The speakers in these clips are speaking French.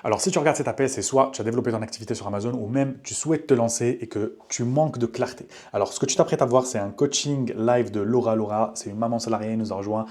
Alors, si tu regardes cet appel, c'est soit tu as développé ton activité sur Amazon ou même tu souhaites te lancer et que tu manques de clarté. Alors, ce que tu t'apprêtes à voir, c'est un coaching live de Laura. Laura, c'est une maman salariée, elle nous a rejoint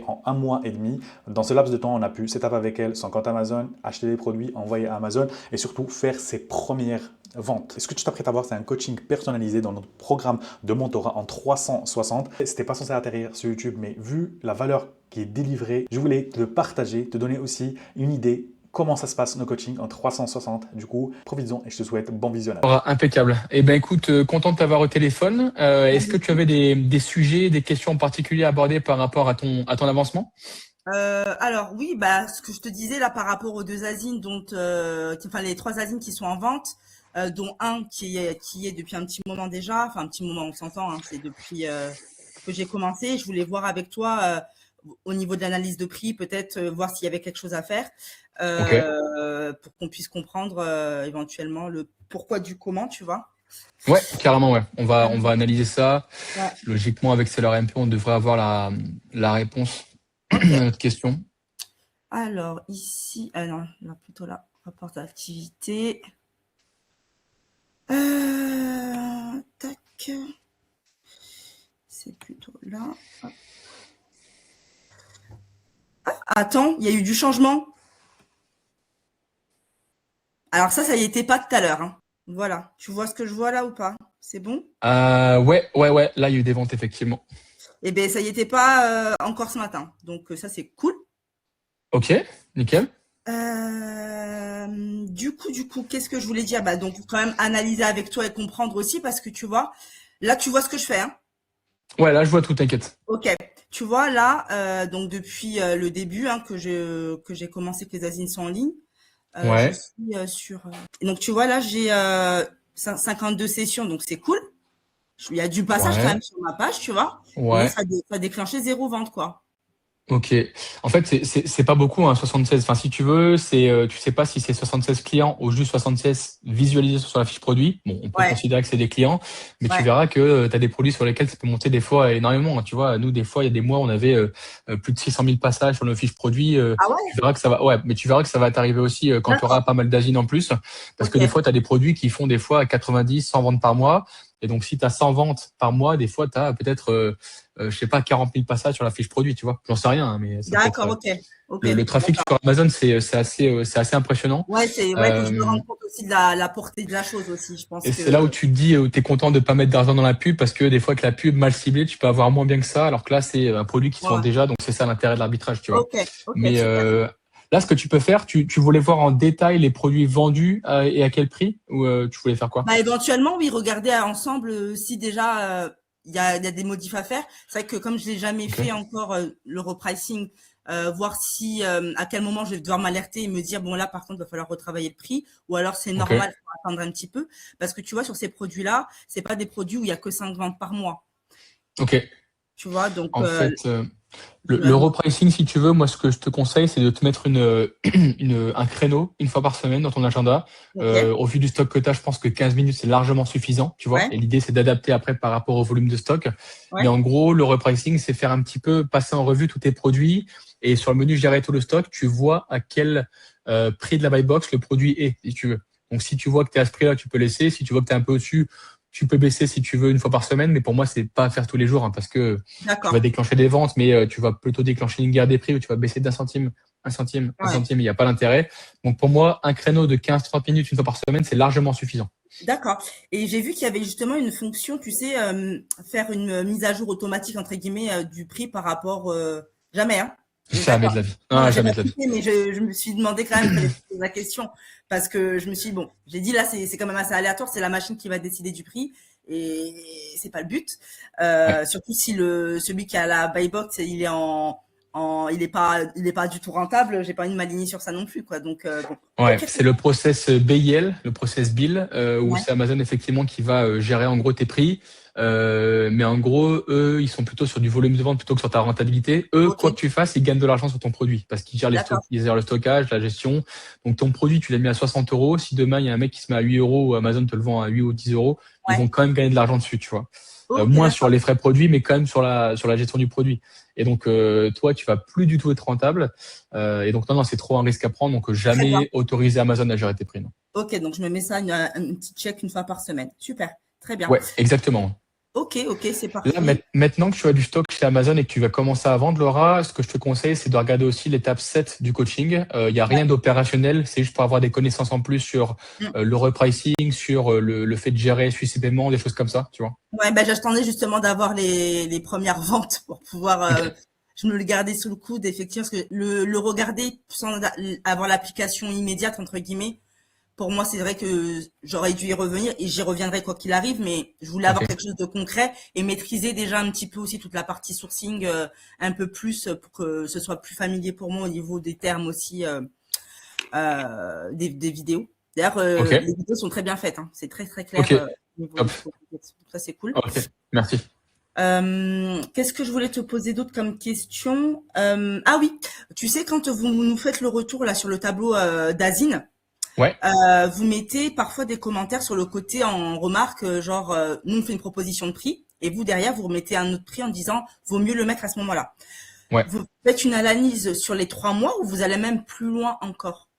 en 1 mois et demi. Dans ce laps de temps, on a pu setup avec elle son compte Amazon, acheter des produits, envoyer à Amazon et surtout faire ses premières ventes. Et ce que tu t'apprêtes à voir, c'est un coaching personnalisé dans notre programme de mentorat en 360. C'était pas censé atterrir sur YouTube, mais vu la valeur qui est délivrée, je voulais te le partager, te donner aussi une idée comment ça se passe nos coachings en 360. Du coup, profites-en et je te souhaite bon visionnage. Impeccable. Eh ben écoute, content de t'avoir au téléphone. Est-ce que tu avais des sujets, des questions en particulier à aborder par rapport à ton avancement? Alors oui, ce que je te disais là par rapport aux deux asines, enfin les trois asines qui sont en vente, dont un qui est depuis un petit moment déjà, enfin un petit moment, on s'entend, hein, c'est depuis que j'ai commencé. Je voulais voir avec toi au niveau de l'analyse de prix, peut-être voir s'il y avait quelque chose à faire Ok. pour qu'on puisse comprendre éventuellement le pourquoi du comment, tu vois. Ouais, carrément, ouais. On va analyser ça. Ouais. Logiquement, avec Seller MP, on devrait avoir la réponse Ok. à notre question. Alors ici, non, là plutôt là, rapport d'activité. Tac. C'est plutôt là. Hop. Ah, attends, il y a eu du changement. Alors ça y était pas tout à l'heure, hein. Voilà. Tu vois ce que je vois là ou pas? C'est bon? Ouais. Là, il y a eu des ventes, effectivement. Eh ben, ça y était pas encore ce matin. Donc ça, c'est cool. Ok, nickel. Du coup, qu'est-ce que je voulais dire? Donc quand même analyser avec toi et comprendre aussi parce que tu vois, là, tu vois ce que je fais, hein. Ouais, là, je vois tout, t'inquiète. Ok. Tu vois là, donc depuis le début hein, que j'ai commencé que les asines sont en ligne, je Ouais, suis sur. Donc tu vois là, j'ai 52 sessions, donc c'est cool. Il y a du passage quand ouais, même sur ma page, tu vois. Mais ouais. ça a déclenché 0 vente, quoi. Ok. En fait, c'est pas beaucoup, hein, 76. Enfin, si tu veux, tu sais pas si c'est 76 clients ou juste 76 visualisés sur la fiche produit. Bon, on peut Ouais, considérer que c'est des clients, mais tu ouais. verras que tu as des produits sur lesquels ça peut monter des fois énormément, hein. Tu vois, nous, des fois, il y a des mois, on avait plus de 600 000 passages sur nos fiches produits. Ah Tu ouais? verras que ça va, ouais, mais tu verras que ça va t'arriver aussi quand tu auras D'accord. pas mal d'agines en plus, parce que des Ok. fois, tu as des produits qui font des fois 90, 100 ventes par mois. Et donc, si tu as 100 ventes par mois, des fois, tu as peut-être je sais pas, 40 000 passages sur la fiche produit, tu vois. J'en sais rien, hein, mais ça peut être D'accord, ok. Ok. le trafic D'accord. sur Amazon, c'est assez impressionnant. Ouais, faut que je me Euh, rende compte aussi de la portée de la chose aussi. Je pense et c'est que. là où tu te dis, tu es content de pas mettre d'argent dans la pub parce que des fois que la pub mal ciblée, tu peux avoir moins bien que ça, alors que là, c'est un produit qui se vend Ouais. déjà, donc c'est ça l'intérêt de l'arbitrage, tu vois. Ok, ok, Mais super. là, ce que tu peux faire, tu voulais voir en détail les produits vendus et à quel prix, ou tu voulais faire quoi? Éventuellement, oui, regarder ensemble si déjà il y a des modifs à faire. C'est vrai que comme je l'ai jamais Ok, fait encore le repricing, voir si à quel moment je vais devoir m'alerter et me dire bon là par contre il va falloir retravailler le prix ou alors c'est ok, normal, faut attendre un petit peu parce que tu vois sur ces produits-là, c'est pas des produits où il y a que 5 ventes par mois. ok. Tu vois donc En fait, je vais le voir. repricing, si tu veux, moi, ce que je te conseille, c'est de te mettre un créneau une fois par semaine dans ton agenda. Ok, Au vu du stock que tu as, je pense que 15 minutes, c'est largement suffisant, tu vois. ouais, Et l'idée, c'est d'adapter après par rapport au volume de stock. Mais ouais, en gros, le repricing, c'est faire un petit peu passer en revue tous tes produits. Et sur le menu gérer tout le stock, tu vois à quel prix de la buy box le produit est, si tu veux. Donc, si tu vois que tu es à ce prix-là, tu peux laisser. Si tu vois que tu es un peu au-dessus, tu peux baisser si tu veux une fois par semaine. Mais pour moi, c'est pas à faire tous les jours, hein, parce que tu vas d'accord, déclencher des ventes, mais tu vas plutôt déclencher une guerre des prix où tu vas baisser d'un centime, un centime, un ouais. centime, il n'y a pas d'intérêt. Donc pour moi, un créneau de 15-30 minutes une fois par semaine, c'est largement suffisant. D'accord. Et j'ai vu qu'il y avait justement une fonction, tu sais, faire une mise à jour automatique entre guillemets du prix par rapport jamais, hein. On est Jamais d'accord. de la vie. Non, Ah, j'ai jamais pas de la vie. cliqué, mais je me suis demandé quand même, fallait poser la question parce que je me suis dit, bon, j'ai dit là c'est quand même assez aléatoire, c'est la machine qui va décider du prix et c'est pas le but. Ouais. Surtout si celui qui a la buy box il est il est pas du tout rentable, j'ai pas envie de m'aligner sur ça non plus quoi. Donc bon, Ouais, ok, c'est le process BIL, le process Bill, où ouais, c'est Amazon effectivement qui va gérer en gros tes prix. Mais en gros, eux, ils sont plutôt sur du volume de vente plutôt que sur ta rentabilité. Eux, ok, quoi que tu fasses, ils gagnent de l'argent sur ton produit parce qu'ils gèrent d'accord, ils gèrent le stockage, la gestion. Donc ton produit, tu l'as mis à 60 euros. Si demain il y a un mec qui se met à 8 euros ou Amazon te le vend à 8 ou 10 euros, ils ouais, vont quand même gagner de l'argent dessus, tu vois. ok, Moins sur d'accord, les frais produits, mais quand même sur la gestion du produit. Et donc, toi, tu vas plus du tout être rentable. Et donc, non, c'est trop un risque à prendre. Donc, jamais autoriser Amazon à gérer tes prix. Non. Ok, donc je me mets ça, une petite check une fois par semaine. Super, très bien. Ouais, exactement. Ok, c'est Là, parfait. maintenant que tu as du stock chez Amazon et que tu vas commencer à vendre, Laura, ce que je te conseille, c'est de regarder aussi l'étape 7 du coaching. Il n'y a rien d'opérationnel, c'est juste pour avoir des connaissances en plus sur le repricing, sur le fait de gérer suivi paiement, des choses comme ça, tu vois. Ouais, ben j'attendais justement d'avoir les premières ventes pour pouvoir, je me le gardais sous le coude, effectivement, parce que le regarder sans avoir l'application immédiate, entre guillemets, pour moi, c'est vrai que j'aurais dû y revenir et j'y reviendrai quoi qu'il arrive, mais je voulais avoir Ok. quelque chose de concret et maîtriser déjà un petit peu aussi toute la partie sourcing un peu plus pour que ce soit plus familier pour moi au niveau des termes aussi des vidéos. D'ailleurs, Ok. les vidéos sont très bien faites, hein. C'est très très clair Ok. au niveau Top. du contexte. Ça, c'est cool. Ok. Merci. Qu'est-ce que je voulais te poser d'autre comme question? Ah oui, tu sais, quand vous nous faites le retour là sur le tableau d'Azine, Ouais. vous mettez parfois des commentaires sur le côté en remarque, genre nous on fait une proposition de prix et vous derrière vous remettez un autre prix en disant vaut mieux le mettre à ce moment-là. Ouais. Vous faites une analyse sur les 3 mois ou vous allez même plus loin encore?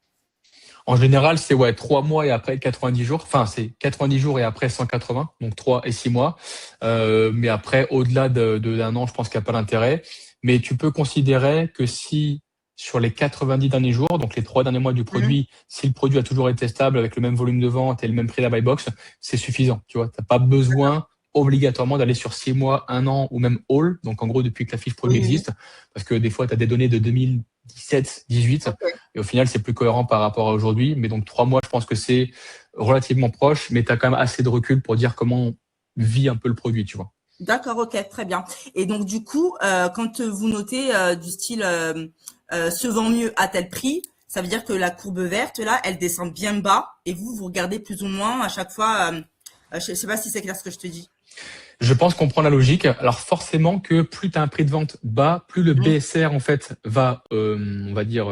En général, c'est 3 mois et après 90 jours. Enfin, c'est 90 jours et après 180, donc 3 et 6 mois. Mais après, au-delà d'un an, je pense qu'il n'y a pas d'intérêt. Mais tu peux considérer que si sur les 90 derniers jours, donc les 3 derniers mois du produit, si le produit a toujours été stable avec le même volume de vente et le même prix de la buy box, c'est suffisant. Tu vois, t'as pas besoin obligatoirement d'aller sur 6 mois, 1 an ou même all. Donc en gros, depuis que la fiche produit Oui. existe, parce que des fois, tu as des données de 2017, 18. Et au final, c'est plus cohérent par rapport à aujourd'hui. Mais donc 3 mois, je pense que c'est relativement proche, mais tu as quand même assez de recul pour dire comment vit un peu le produit, tu vois. D'accord, ok, très bien. Et donc du coup, quand vous notez du style se vend mieux à tel prix, ça veut dire que la courbe verte là, elle descend bien bas et vous regardez plus ou moins à chaque fois. Je sais pas si c'est clair ce que je te dis. Je pense qu'on prend la logique. Alors forcément que plus tu as un prix de vente bas, plus le Mm. BSR en fait va, on va dire,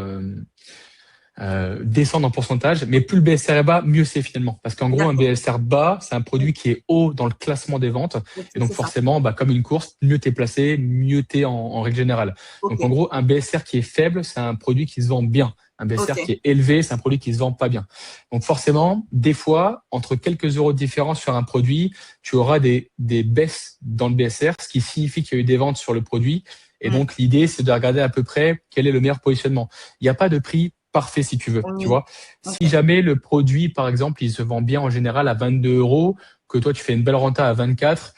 descendre en pourcentage, mais plus le BSR est bas, mieux c'est finalement. Parce qu'en gros, un D'accord, BSR bas, c'est un produit qui est haut dans le classement des ventes. ok, Et donc c'est ça. forcément, comme une course, mieux t'es placé, mieux t'es en règle générale. Ok, Donc en gros, un BSR qui est faible, c'est un produit qui se vend bien. Un BSR ok. qui est élevé, c'est un produit qui se vend pas bien. Donc forcément, des fois, entre quelques euros de différence sur un produit, tu auras des baisses dans le BSR, ce qui signifie qu'il y a eu des ventes sur le produit. Et Mm. donc l'idée, c'est de regarder à peu près quel est le meilleur positionnement. Il n'y a pas de prix parfait si tu veux, tu Oui, vois. ok. Si jamais le produit, par exemple, il se vend bien en général à 22 euros, que toi tu fais une belle renta à 24,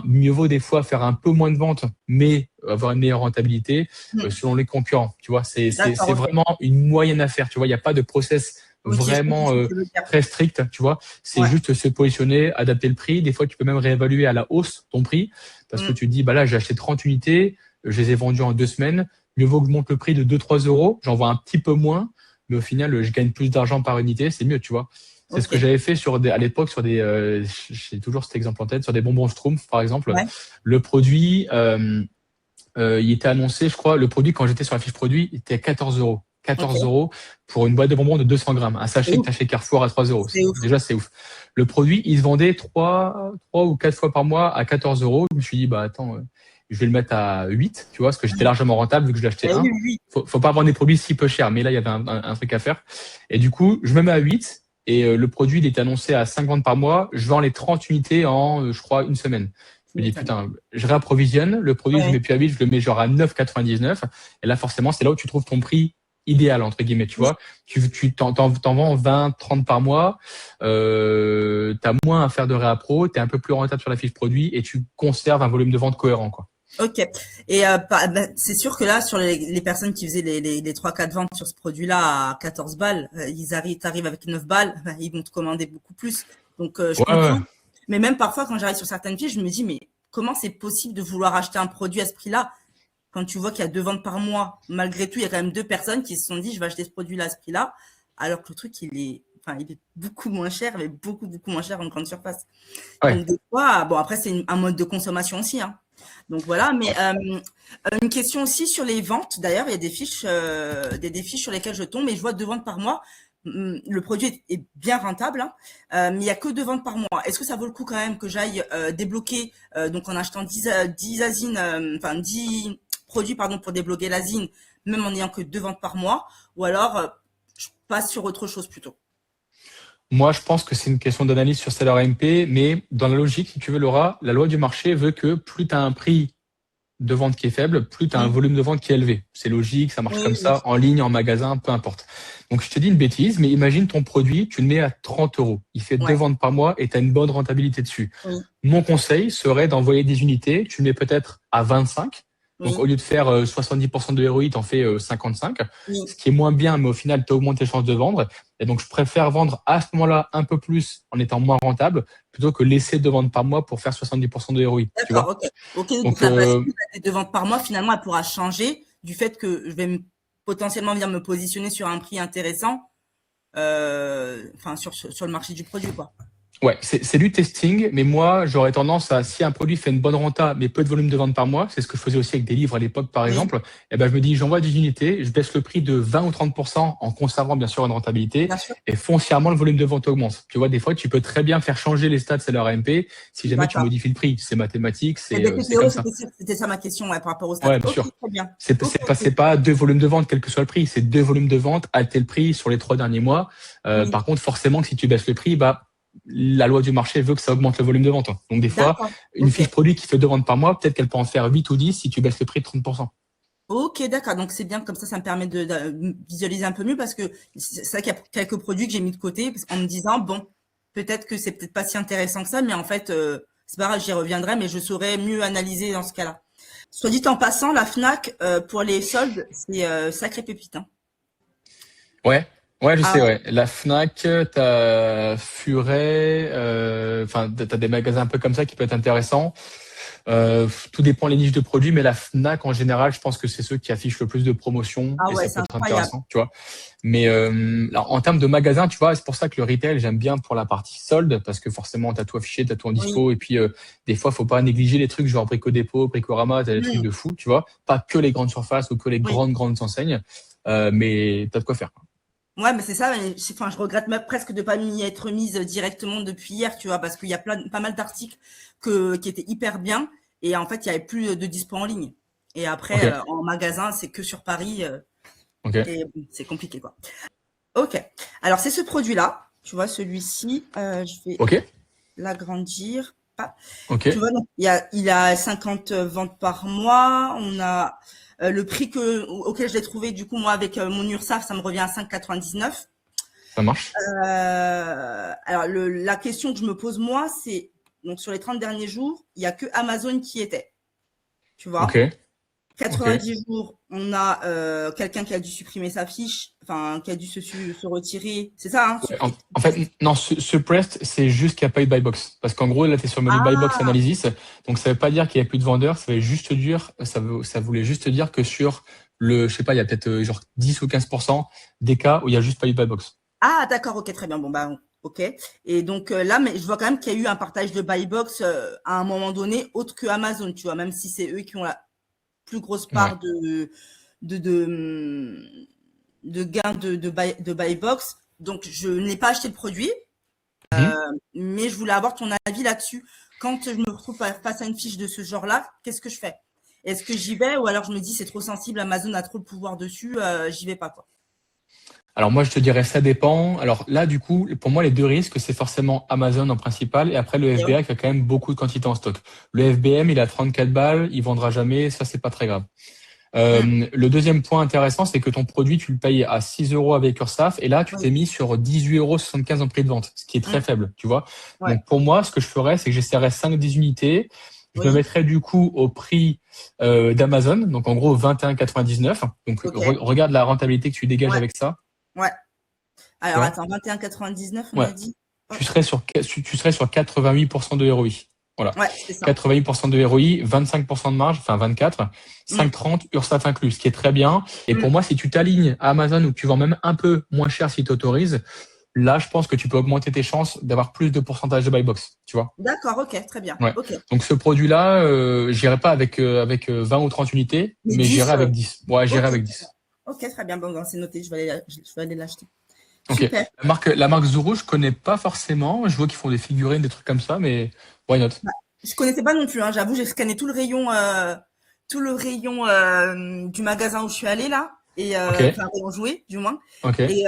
mieux vaut des fois faire un peu moins de ventes, mais avoir une meilleure rentabilité Mm. selon les concurrents. Tu vois, c'est D'accord, ok. vraiment une moyenne affaire. Tu vois, il n'y a pas de process Ok, je comprends vraiment ce que tu veux dire. très strict. Tu vois, c'est Ouais. juste se positionner, adapter le prix. Des fois, tu peux même réévaluer à la hausse ton prix parce que Mm. tu te dis, bah là, j'ai acheté 30 unités, je les ai vendues en 2 semaines. Mieux vaut que je monte le prix de 2-3 euros. J'en vends un petit peu moins, mais au final, je gagne plus d'argent par unité, c'est mieux, tu vois. C'est ce Ok. que j'avais fait à l'époque sur des, j'ai toujours cet exemple en tête, sur des bonbons Schtroumpf, par exemple. Ouais. Le produit, il était annoncé, je crois, le produit, quand j'étais sur la fiche produit, il était à 14 euros. 14 Ok. euros pour une boîte de bonbons de 200 grammes. Un sachet C'est que ouf. tu chez Carrefour à 3 euros. C'est ouf. Déjà, c'est ouf. Le produit, il se vendait 3 ou 4 fois par mois à 14 euros. Je me suis dit, bah, attends, je vais le mettre à 8, tu vois, parce que j'étais largement rentable vu que je l'achetais Eh oui, un. oui, oui. Faut pas vendre des produits si peu chers. Mais là, il y avait un truc à faire. Et du coup, je me mets à 8 et le produit, il était annoncé à 50 par mois. Je vends les 30 unités en, je crois, une semaine. Tu Je me dis, m'étonnes. putain, je réapprovisionne, le produit, je le Ouais. mets plus à 8, je le mets genre à 9,99. Et là, forcément, c'est là où tu trouves ton prix idéal, entre guillemets, tu Oui. vois. T'en vends 20, 30 par mois, t'as moins à faire de réappro, t'es un peu plus rentable sur la fiche produit et tu conserves un volume de vente cohérent, quoi. Ok. Et c'est sûr que là, sur les personnes qui faisaient les 3-4 ventes sur ce produit-là à 14 balles, t'arrives avec 9 balles, ils vont te commander beaucoup plus. Donc, je Ouais, ouais. comprends. Mais même parfois, quand j'arrive sur certaines fiches, je me dis, mais comment c'est possible de vouloir acheter un produit à ce prix-là? Quand tu vois qu'il y a 2 ventes par mois, malgré tout, il y a quand même 2 personnes qui se sont dit, je vais acheter ce produit-là à ce prix-là, alors que le truc, il est beaucoup moins cher, mais beaucoup, beaucoup moins cher en grande surface. Ouais. Donc, des fois, bon, après, c'est un mode de consommation aussi, hein. Donc voilà, mais une question aussi sur les ventes. D'ailleurs, il y a des fiches sur lesquelles je tombe et je vois 2 ventes par mois. Le produit est bien rentable, hein, mais il y a que 2 ventes par mois. Est-ce que ça vaut le coup quand même que j'aille débloquer donc en achetant 10 asines, enfin 10 produit pardon, pour débloquer l'Asine, même en n'ayant que 2 ventes par mois, ou alors je passe sur autre chose plutôt. Moi, je pense que c'est une question d'analyse sur Seller MP, mais dans la logique, si tu veux, Laura, la loi du marché veut que plus tu as un prix de vente qui est faible, plus tu as un volume de vente qui est élevé. C'est logique, ça marche comme ça, en ligne, en magasin, peu importe. Donc, je te dis une bêtise, mais imagine ton produit, tu le mets à 30 €. Il fait 2 ventes par mois et tu as une bonne rentabilité dessus. Mon conseil serait d'envoyer des unités, tu le mets peut-être à 25. Donc, au lieu de faire 70% de ROI, tu en fais 55, ce qui est moins bien, mais au final, tu augmentes tes chances de vendre. Et donc, je préfère vendre à ce moment-là un peu plus en étant moins rentable plutôt que laisser 2 ventes par mois pour faire 70% de ROI. D'accord, ok. Donc, les 2 ventes par mois, finalement, elle pourra changer du fait que je vais potentiellement venir me positionner sur un prix intéressant sur le marché du produit, quoi. Ouais, c'est du testing, mais moi, j'aurais tendance à, si un produit fait une bonne renta, mais peu de volume de vente par mois, c'est ce que je faisais aussi avec des livres à l'époque, par exemple, et ben, je me dis, j'envoie des unités, je baisse le prix de 20 ou 30% en conservant, bien sûr, une rentabilité, et foncièrement, le volume de vente augmente. Tu vois, des fois, tu peux très bien faire changer les stats Seller MP si jamais tu modifies le prix. C'est mathématique, c'est comme ça. C'était ça ma question, par rapport au stats. Ouais, bien sûr. C'est pas 2 volumes de vente, quel que soit le prix, c'est 2 volumes de vente à tel prix sur les 3 derniers mois. Par contre, forcément, que si tu baisses le prix, la loi du marché veut que ça augmente le volume de vente. Donc, des fois, une fiche produit qui fait 2 ventes par mois, peut-être qu'elle peut en faire 8 ou 10 si tu baisses le prix de 30%. Ok, d'accord. Donc, c'est bien comme ça me permet de visualiser un peu mieux parce que c'est vrai qu'il y a quelques produits que j'ai mis de côté en me disant, bon, peut-être que c'est peut-être pas si intéressant que ça, mais en fait, c'est pas grave, j'y reviendrai, mais je saurais mieux analyser dans ce cas-là. Soit dit en passant, la Fnac, pour les soldes, c'est sacré pépite. Hein. Ouais, je sais, ouais. La Fnac, t'as Furet, t'as des magasins un peu comme ça qui peuvent être intéressants. Tout dépend les niches de produits, mais la Fnac, en général, je pense que c'est ceux qui affichent le plus de promotions et ça peut être intéressant, tu vois. Mais, alors, en termes de magasins, tu vois, c'est pour ça que le retail, j'aime bien pour la partie solde, parce que forcément, t'as tout affiché, t'as tout en dispo, et puis, des fois, faut pas négliger les trucs genre Brico Dépôt, Bricorama, t'as des trucs de fou, tu vois. Pas que les grandes surfaces ou que les grandes enseignes, mais t'as de quoi faire, quoi. Ouais, mais c'est ça. Je regrette même presque de pas m'y être mise directement depuis hier, tu vois, parce qu'il y a pas mal d'articles qui étaient hyper bien, et en fait, il y avait plus de dispo en ligne. Et après, en magasin, c'est que sur Paris, et bon, c'est compliqué, quoi. Ok. Alors, c'est ce produit-là, tu vois, celui-ci. Je vais l'agrandir. Tu vois, donc, il a 50 ventes par mois. On a le prix auquel je l'ai trouvé, du coup, moi, avec mon URSAF, ça me revient à 5,99. Ça marche. Alors, la question que je me pose, moi, c'est, donc, sur les 30 derniers jours, il y a que Amazon qui était. Tu vois? 90 jours, on a quelqu'un qui a dû supprimer sa fiche, qui a dû se retirer. C'est ça, hein? En fait, non, suppressed, c'est juste qu'il n'y a pas eu de buy box. Parce qu'en gros, là, tu es sur le menu buy box analysis. Donc, ça veut pas dire qu'il n'y a plus de vendeurs. Ça voulait juste dire que sur je sais pas, il y a peut-être genre 10 ou 15% des cas où il n'y a juste pas eu de buy box. Ah, d'accord, ok, très bien. Bon, ok. Et donc, là, mais je vois quand même qu'il y a eu un partage de buy box à un moment donné, autre que Amazon, tu vois, même si c'est eux qui ont la plus grosse part de gains de buy box. Donc, je n'ai pas acheté le produit, mais je voulais avoir ton avis là-dessus. Quand je me retrouve face à une fiche de ce genre-là, qu'est-ce que je fais? Est-ce que j'y vais ou alors je me dis c'est trop sensible, Amazon a trop le pouvoir dessus, j'y vais pas, quoi. Alors moi, je te dirais ça dépend. Alors là, du coup, pour moi, les deux risques, c'est forcément Amazon en principal et après le FBA qui a quand même beaucoup de quantité en stock. Le FBM, il a 34 balles, il vendra jamais, ça c'est pas très grave. Le deuxième point intéressant, c'est que ton produit, tu le payes à 6 € avec URSAF et là, tu t'es mis sur 18,75 € en prix de vente, ce qui est très faible, tu vois. Donc pour moi, ce que je ferais, c'est que j'essaierais 5-10 unités. Je me mettrais du coup au prix d'Amazon, donc en gros 21,99. Donc regarde la rentabilité que tu dégages avec ça. Ouais. Alors attends, 21,99, on a dit. Tu serais sur 88% de ROI. Voilà. Ouais, c'est ça. 88% de ROI, 25% de marge, enfin 24, 5,30 URSAF inclus, ce qui est très bien. Et pour moi, si tu t'alignes à Amazon ou que tu vends même un peu moins cher si tu autorises, là, je pense que tu peux augmenter tes chances d'avoir plus de pourcentage de buy box, tu vois. D'accord, ok, très bien. Ouais. Okay. Donc ce produit-là, j'irai pas avec 20 ou 30 unités, mais j'irai avec 10. Ouais, j'irai avec 10. Ok, très bien. Bon, c'est noté. Je vais aller l'acheter. Ok. Super. La marque Zuru, je connais pas forcément. Je vois qu'ils font des figurines, des trucs comme ça, mais why not? Je connaissais pas non plus. Hein. J'avoue, j'ai scanné tout le rayon tout le rayon du magasin où je suis allée là. Et Ok, enfin, rayon jouet, du moins. ok, Et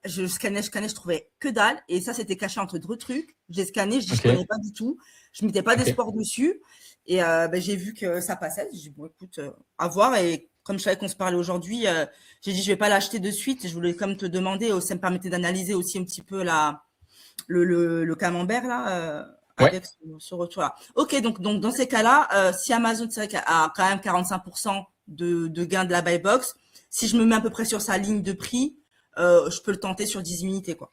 je scannais, je trouvais que dalle. Et ça, c'était caché entre deux trucs. J'ai scanné, je dis, je ok, connais pas du tout. Je mettais pas ok. d'espoir dessus. Et j'ai vu que ça passait. J'ai dit, bon, écoute, à voir. Et comme je savais qu'on se parlait aujourd'hui, j'ai dit, je vais pas l'acheter de suite. Je voulais comme te demander, ça me permettait d'analyser aussi un petit peu le camembert là. Ouais. Avec ce retour-là. Ok, donc dans ces cas-là, si Amazon, c'est vrai qu'il a quand même 45% de gain de la buy box, si je me mets à peu près sur sa ligne de prix, je peux le tenter sur 10 unités, quoi.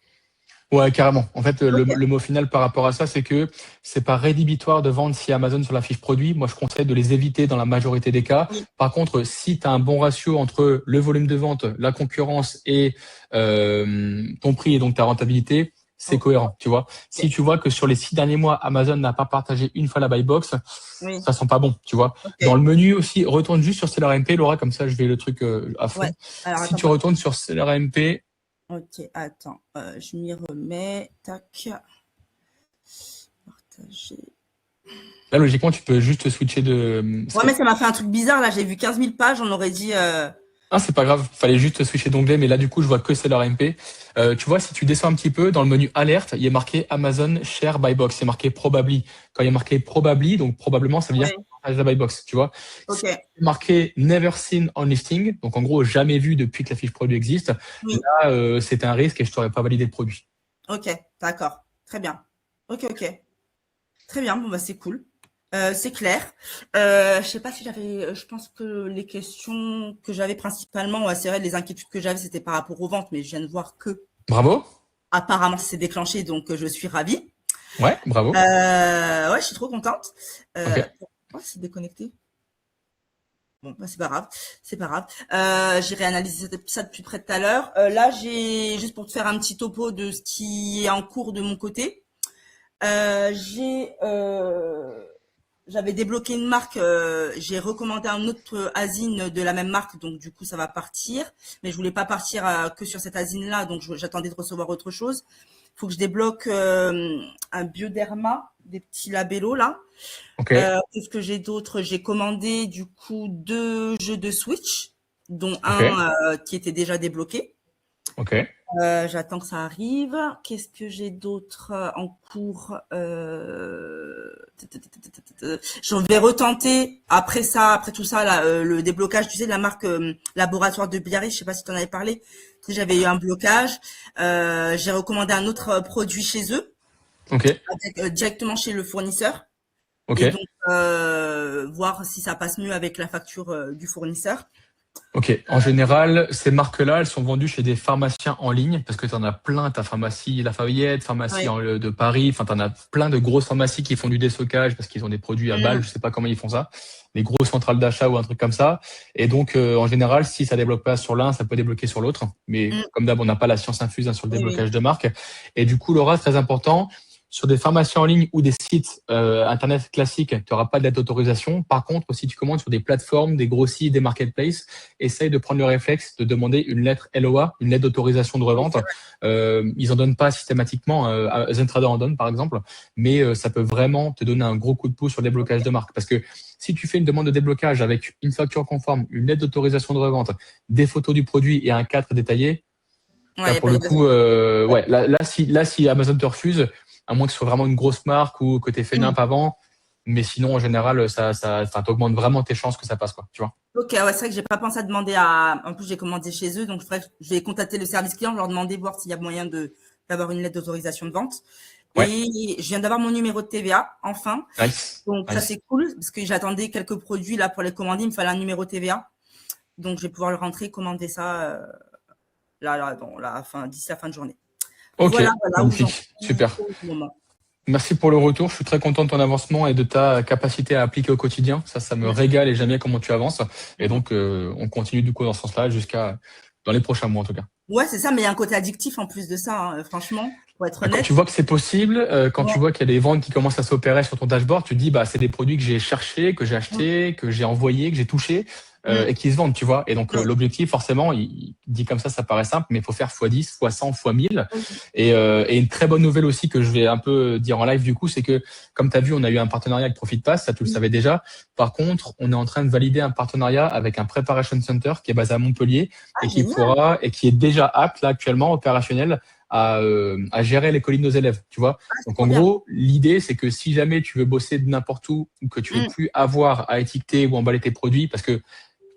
Ouais, carrément. En fait, Ok. le mot final par rapport à ça, c'est que c'est pas rédhibitoire de vendre si Amazon sur la fiche produit. Moi, je conseille de les éviter dans la majorité des cas. Oui. Par contre, si tu as un bon ratio entre le volume de vente, la concurrence et ton prix et donc ta rentabilité, c'est Ok. cohérent, tu vois. Si tu vois que sur les 6 derniers mois, Amazon n'a pas partagé une fois la buy box, Oui. ça sent pas bon, tu vois. Dans Ok. le menu aussi, retourne juste sur Seller MP, Laura, comme ça je vais le truc à Ouais. fond. Alors, Si attends, tu retournes sur Seller MP, ok, attends. Je m'y remets. Tac. Partager. là logiquement tu peux juste switcher de Ouais, mais ça m'a fait un truc bizarre, là. J'ai vu 15 000 pages. On aurait dit, Ah, c'est pas grave, fallait juste switcher d'onglet, mais là, du coup, je vois que Seller MP. Tu vois, si tu descends un petit peu, dans le menu alerte, il y a marqué Amazon Share Buy Box. C'est marqué Probably. Quand il y a marqué Probably, donc probablement, ça veut dire ouais. qu'il partage la Buy Box, tu vois. Si Ok. c'est marqué Never Seen on Listing, donc en gros, jamais vu depuis que la fiche produit existe, Oui. là, c'est un risque et je t'aurais pas validé le produit. Ok. D'accord. Très bien. Ok, ok. Très bien. Bon, bah, c'est cool. C'est clair. Je sais pas si j'avais. Je pense que les questions que j'avais principalement, ouais, c'est vrai, les inquiétudes que j'avais, c'était par rapport aux ventes, mais je viens de voir que Bravo. apparemment c'est déclenché, donc je suis ravie. Ouais, bravo. Ouais, je suis trop contente. Ok. Pourquoi c'est déconnecté? Bon, bah, c'est pas grave, c'est pas grave. J'irai analyser ça de plus près tout à l'heure. Là, j'ai juste pour te faire un petit topo de ce qui est en cours de mon côté. J'avais débloqué une marque, j'ai recommandé un autre asine de la même marque, donc du coup ça va partir. Mais je voulais pas partir que sur cette asine-là, donc j'attendais de recevoir autre chose. Il faut que je débloque un Bioderma, des petits labellos là. Ok. Qu'est-ce que j'ai d'autre? J'ai commandé du coup 2 jeux de Switch, dont Ok. un qui était déjà débloqué. Ok. J'attends que ça arrive. Qu'est-ce que j'ai d'autre en cours? Je vais retenter après ça, après tout ça, là, le déblocage, tu sais, de la marque Laboratoire de Biarritz. Je sais pas si tu en avais parlé. Tu sais, j'avais eu un blocage. J'ai recommandé un autre produit chez eux, Ok. directement chez le fournisseur, Ok. et donc voir si ça passe mieux avec la facture du fournisseur. Ok. En général, ces marques-là, elles sont vendues chez des pharmaciens en ligne parce que tu en as plein. Tu as pharmacie Lafayette, pharmacie Ouais. de Paris. Enfin, tu en as plein de grosses pharmacies qui font du déstockage parce qu'ils ont des produits à balles. Mm. Je sais pas comment ils font ça. Des grosses centrales d'achat ou un truc comme ça. Et donc, en général, si ça débloque pas sur l'un, ça peut débloquer sur l'autre. Mais Mm. comme d'hab, on n'a pas la science infuse sur le Oui, oui. déblocage de marques. Et du coup, Laura, très important. Sur des pharmacies en ligne ou des sites internet classiques, tu n'auras pas de lettre d'autorisation. Par contre, si tu commandes sur des plateformes, des gros sites, des marketplaces, essaye de prendre le réflexe de demander une lettre LOA, une lettre d'autorisation de Oui, revente. c'est vrai. Ils en donnent pas systématiquement, Zentrader en donne par exemple, mais ça peut vraiment te donner un gros coup de pouce sur le déblocage de marque. Parce que si tu fais une demande de déblocage avec une facture conforme, une lettre d'autorisation de revente, des photos du produit et un cadre détaillé, Ouais, là y a pour pas le de raison. coup, ouais, si Amazon te refuse, à moins que ce soit vraiment une grosse marque ou que tu aies fait une Mm. imp avant, mais sinon en général, ça t'augmente vraiment tes chances que ça passe, quoi, tu vois. Ok, ouais, c'est vrai que j'ai pas pensé à demander à. En plus, j'ai commandé chez eux, donc je vais contacter le service client, leur demander voir s'il y a moyen d'avoir une lettre d'autorisation de vente. Ouais, Et je viens d'avoir mon numéro de TVA, enfin. nice, Donc ça nice. c'est cool parce que j'attendais quelques produits là pour les commander, il me fallait un numéro TVA. Donc je vais pouvoir le rentrer, commander ça là dans la fin d'ici la fin de journée. Ok, Voilà où j'en magnifique, suis super. pour le moment. Merci pour le retour. Je suis très content de ton avancement et de ta capacité à appliquer au quotidien. Ça me Merci. régale et j'aime bien comment tu avances. Et Mhm. donc, on continue du coup dans ce sens-là jusqu'à dans les prochains mois en tout cas. Ouais, c'est ça, mais il y a un côté addictif en plus de ça, hein, franchement, pour être Quand tu honnête. vois que c'est possible, quand tu Ouais. vois qu'il y a des ventes qui commencent à s'opérer sur ton dashboard, tu te dis, bah, c'est des produits que j'ai cherchés, que j'ai Mm, achetés, que j'ai envoyés, que j'ai touchés, mm, et qui se vendent, tu vois. Et donc, ouais. l'objectif, forcément, il dit comme ça paraît simple, mais il faut faire x10, x100, x1000. Ok. Et une très bonne nouvelle aussi que je vais un peu dire en live, du coup, c'est que, comme tu as vu, on a eu un partenariat avec ProfitPass, ça, tu le Mm. savais déjà. Par contre, on est en train de valider un partenariat avec un preparation center qui est basé à Montpellier Ah, génial. et qui est déjà apte, là, actuellement, opérationnel à gérer les colis de nos élèves, tu vois. Ah, c'est Donc trop en bien. gros, l'idée c'est que si jamais tu veux bosser de n'importe où ou que tu veux Mm, plus avoir à étiqueter ou emballer tes produits, parce que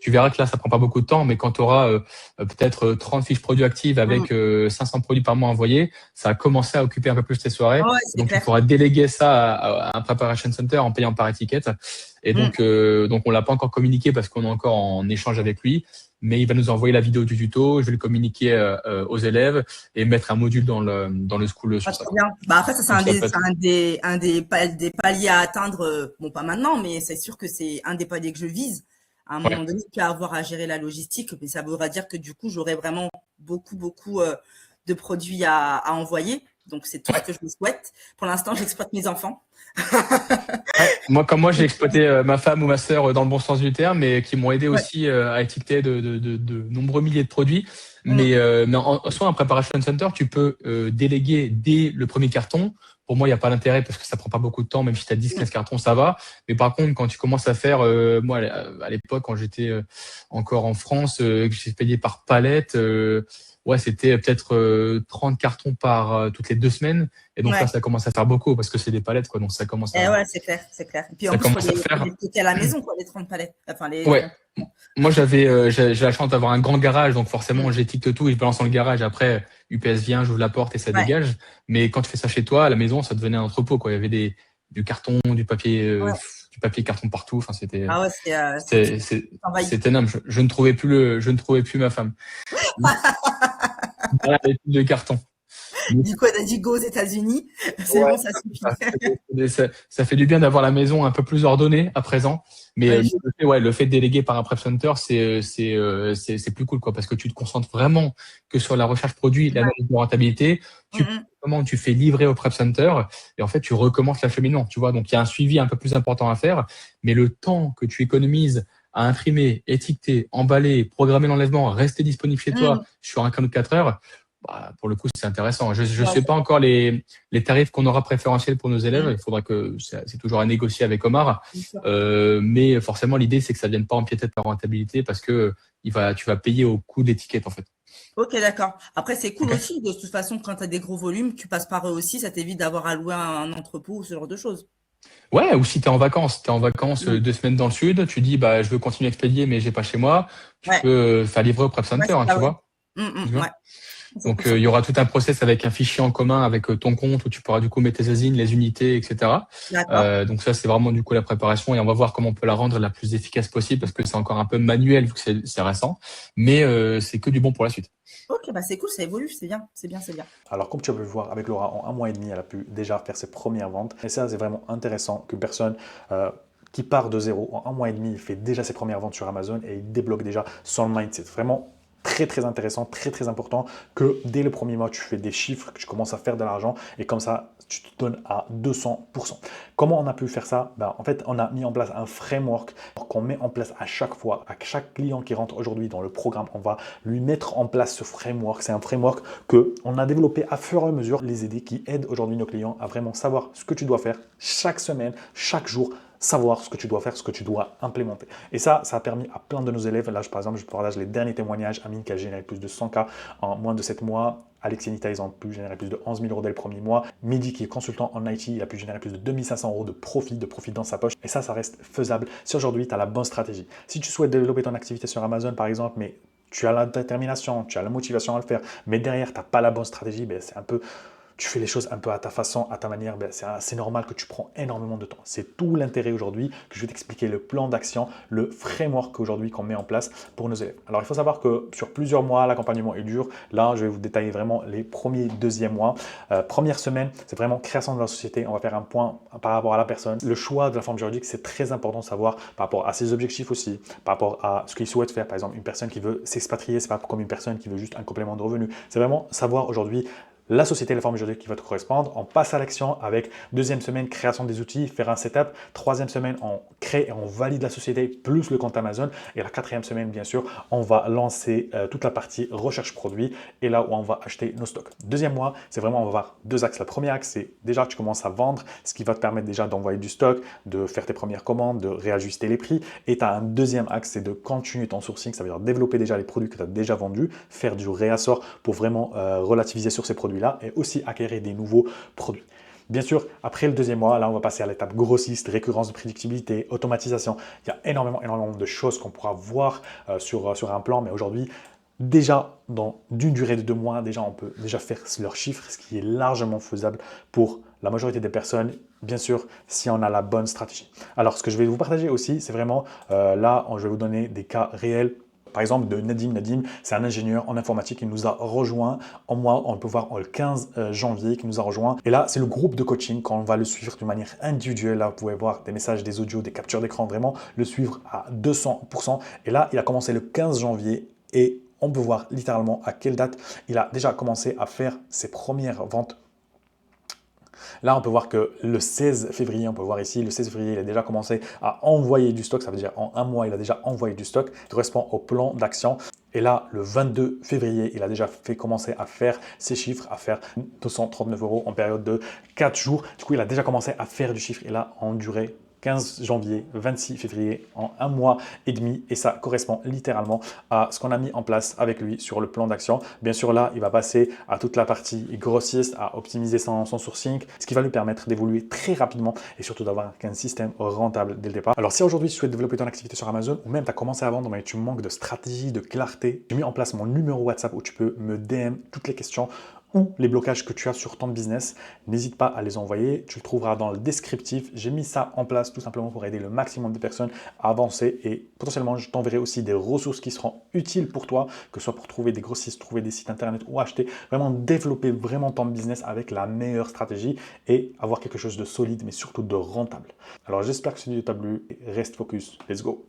tu verras que là ça prend pas beaucoup de temps, mais quand tu auras peut-être 30 fiches produits actives mm. avec 500 produits par mois envoyés, ça a commencé à occuper un peu plus tes soirées. Ah ouais, Et c'est donc tu clair. pourras déléguer ça à un preparation center en payant par étiquette. Et Mm. donc on l'a pas encore communiqué parce qu'on est encore en échange avec lui, mais il va nous envoyer la vidéo du tuto, je vais le communiquer aux élèves et mettre un module dans le school Ah, sur ça, trop quoi. bien. Bah après, ça, c'est Donc un ça des, peut c'est être. des paliers à atteindre. Bon, pas maintenant, mais c'est sûr que c'est un des paliers que je vise. À un moment Ouais. donné, puis avoir à gérer la logistique, mais ça voudra dire que du coup, j'aurai vraiment beaucoup de produits à envoyer. Donc, c'est tout ce Ouais. que je me souhaite. Pour l'instant, j'exploite mes enfants. Ouais. Moi, comme moi, j'ai exploité ma femme ou ma sœur dans le bon sens du terme, mais qui m'ont aidé Ouais. aussi à étiqueter de nombreux milliers de produits. Mm. Mais en soi, un preparation center, tu peux déléguer dès le premier carton. Pour moi, il n'y a pas d'intérêt parce que ça prend pas beaucoup de temps, même si tu as 10, Mm. 15 cartons, ça va. Mais par contre, quand tu commences à faire, moi, à l'époque, quand j'étais encore en France, que j'ai payé par palette, ouais, c'était peut-être 30 cartons par toutes les 2 semaines. Et donc là, Ouais. ça commence à faire beaucoup parce que c'est des palettes, quoi. Donc ça commence Eh à, ouais, c'est clair, c'est clair. Et puis en ça plus, commence à faut faire. les stocker à la maison, quoi, les 30 palettes. Enfin, les Ouais. 30. Moi, j'ai la chance d'avoir un grand garage, donc forcément, Mm. j'étiquette tout et je balance dans le garage. Après, UPS vient, j'ouvre la porte et ça Ouais. dégage. Mais quand tu fais ça chez toi, à la maison, ça devenait un entrepôt, quoi. Il y avait du carton, Ouais. du papier carton partout. Enfin, Ah ouais, tu t'envahis. c'était énorme. Je ne trouvais plus je ne trouvais plus ma femme. Voilà, les trucs de carton. Du coup, elle a dit go aux États-Unis. C'est Ouais, bon, ça suffit. ça fait du bien d'avoir la maison un peu plus ordonnée à présent. Mais Ouais, le fait de déléguer par un prep center, c'est plus cool, quoi, parce que tu te concentres vraiment que sur la recherche produit, ouais. l'analyse de rentabilité. Mm, Tu mm. comment tu fais livrer au prep center et en fait tu recommences l'acheminement, tu vois. Donc il y a un suivi un peu plus important à faire, mais le temps que tu économises à imprimer, étiqueter, emballer, programmer l'enlèvement, rester disponible chez toi Mm. sur un créneau de 4 heures, bah, pour le coup, c'est intéressant. Je ne Ouais, sais c'est pas clair. encore les tarifs qu'on aura préférentiels pour nos élèves. Mm, Il faudra que c'est toujours à négocier avec Omar. bien sûr. Mais forcément, l'idée, c'est que ça ne vienne pas empiéter de ta rentabilité parce que tu vas payer au coût d'étiquette, en fait. Ok, d'accord. Après, c'est cool Ok. aussi. De toute façon, quand tu as des gros volumes, tu passes par eux aussi. Ça t'évite d'avoir à louer un entrepôt ou ce genre de choses. Ouais, ou si tu es en vacances, 2 semaines dans le sud, tu dis, bah, je veux continuer à expédier, mais j'ai pas chez moi, tu Ouais, peux faire livrer au prep ouais, center, c'est hein, ça, tu ouais. vois. Ouais. C'est cool Donc, ça. il y aura tout un process avec un fichier en commun avec ton compte où tu pourras du coup mettre tes asines, les unités, etc. D'accord. Donc ça, c'est vraiment du coup la préparation et on va voir comment on peut la rendre la plus efficace possible parce que c'est encore un peu manuel vu que c'est récent, mais c'est que du bon pour la suite. Ok, bah c'est cool, ça évolue, c'est bien, c'est bien, c'est bien. Alors, comme tu as pu le voir avec Laura, en un mois et demi, elle a pu déjà faire ses premières ventes. Et ça, c'est vraiment intéressant qu'une personne qui part de zéro, en un mois et demi, il fait déjà ses premières ventes sur Amazon et il débloque déjà son mindset. Vraiment très intéressant, très important que dès le premier mois, tu fais des chiffres, que tu commences à faire de l'argent et comme ça, tu te donnes à 200%. Comment on a pu faire ça? En fait, on a mis en place un framework qu'on met en place à chaque fois. À chaque client qui rentre aujourd'hui dans le programme, on va lui mettre en place ce framework. C'est un framework qu'on a développé à fur et à mesure, les aider, qui aident aujourd'hui nos clients à vraiment savoir ce que tu dois faire chaque semaine, chaque jour, savoir ce que tu dois faire, ce que tu dois implémenter. Et ça a permis à plein de nos élèves, là par exemple, je partage les derniers témoignages, Amine qui a généré plus de 100K en moins de 7 mois, Alex et Nita, ils ont pu générer plus de 11 000 euros dès le premier mois. Mehdi, qui est consultant en IT, il a pu générer plus de 2500 euros de profit dans sa poche. Et ça reste faisable si aujourd'hui tu as la bonne stratégie. Si tu souhaites développer ton activité sur Amazon, par exemple, mais tu as la détermination, tu as la motivation à le faire, mais derrière, tu n'as pas la bonne stratégie, c'est un peu tu fais les choses un peu à ta façon, à ta manière, ben, c'est normal que tu prends énormément de temps. C'est tout l'intérêt aujourd'hui que je vais t'expliquer le plan d'action, le framework aujourd'hui qu'on met en place pour nos élèves. Alors, il faut savoir que sur plusieurs mois, l'accompagnement est dur. Là, je vais vous détailler vraiment les premiers, deuxième mois. Première semaine, c'est vraiment création de la société. On va faire un point par rapport à la personne. Le choix de la forme juridique, c'est très important de savoir par rapport à ses objectifs aussi, par rapport à ce qu'il souhaite faire. Par exemple, une personne qui veut s'expatrier, c'est pas comme une personne qui veut juste un complément de revenu. C'est vraiment savoir aujourd'hui la société et la forme juridique qui va te correspondre. On passe à l'action avec deuxième semaine, création des outils, faire un setup. Troisième semaine, on crée et on valide la société plus le compte Amazon. Et la quatrième semaine, bien sûr, on va lancer toute la partie recherche produit et là où on va acheter nos stocks. Deuxième mois, c'est vraiment, on va avoir deux axes. Le premier axe, c'est déjà tu commences à vendre, ce qui va te permettre déjà d'envoyer du stock, de faire tes premières commandes, de réajuster les prix. Et tu as un deuxième axe, c'est de continuer ton sourcing, ça veut dire développer déjà les produits que tu as déjà vendus, faire du réassort pour vraiment relativiser sur ces produits là et aussi acquérir des nouveaux produits. Bien sûr, après le deuxième mois, là, on va passer à l'étape grossiste, récurrence de prédictibilité, automatisation. Il y a énormément de choses qu'on pourra voir sur un plan, mais aujourd'hui, déjà, d'une durée de 2 mois, déjà, on peut déjà faire leurs chiffres, ce qui est largement faisable pour la majorité des personnes, bien sûr, si on a la bonne stratégie. Alors, ce que je vais vous partager aussi, c'est vraiment, là, je vais vous donner des cas réels. Par exemple, de Nadim. Nadim, c'est un ingénieur en informatique qui nous a rejoint en mois, on peut voir le 15 janvier, qui nous a rejoint. Et là, c'est le groupe de coaching quand on va le suivre de manière individuelle. Là, vous pouvez voir des messages, des audios, des captures d'écran, vraiment le suivre à 200%. Et là, il a commencé le 15 janvier et on peut voir littéralement à quelle date il a déjà commencé à faire ses premières ventes. Là, on peut voir que le 16 février, on peut voir ici, le 16 février, il a déjà commencé à envoyer du stock. Ça veut dire en un mois, il a déjà envoyé du stock qui correspond au plan d'action. Et là, le 22 février, il a déjà commencé à faire ses chiffres, à faire 239 € en période de 4 jours. Du coup, il a déjà commencé à faire du chiffre et là, en durée 15 janvier, 26 février, en un mois et demi. Et ça correspond littéralement à ce qu'on a mis en place avec lui sur le plan d'action. Bien sûr, là, il va passer à toute la partie grossiste, à optimiser son sourcing, ce qui va lui permettre d'évoluer très rapidement et surtout d'avoir un système rentable dès le départ. Alors, si aujourd'hui, tu souhaites développer ton activité sur Amazon ou même tu as commencé à vendre, mais tu manques de stratégie, de clarté, j'ai mis en place mon numéro WhatsApp où tu peux me DM toutes les questions ou les blocages que tu as sur ton business, n'hésite pas à les envoyer. Tu le trouveras dans le descriptif. J'ai mis ça en place tout simplement pour aider le maximum de personnes à avancer et potentiellement, je t'enverrai aussi des ressources qui seront utiles pour toi, que ce soit pour trouver des grossistes, trouver des sites internet ou acheter, vraiment développer vraiment ton business avec la meilleure stratégie et avoir quelque chose de solide, mais surtout de rentable. Alors, j'espère que ce vidéo t'a plu. Reste focus. Let's go!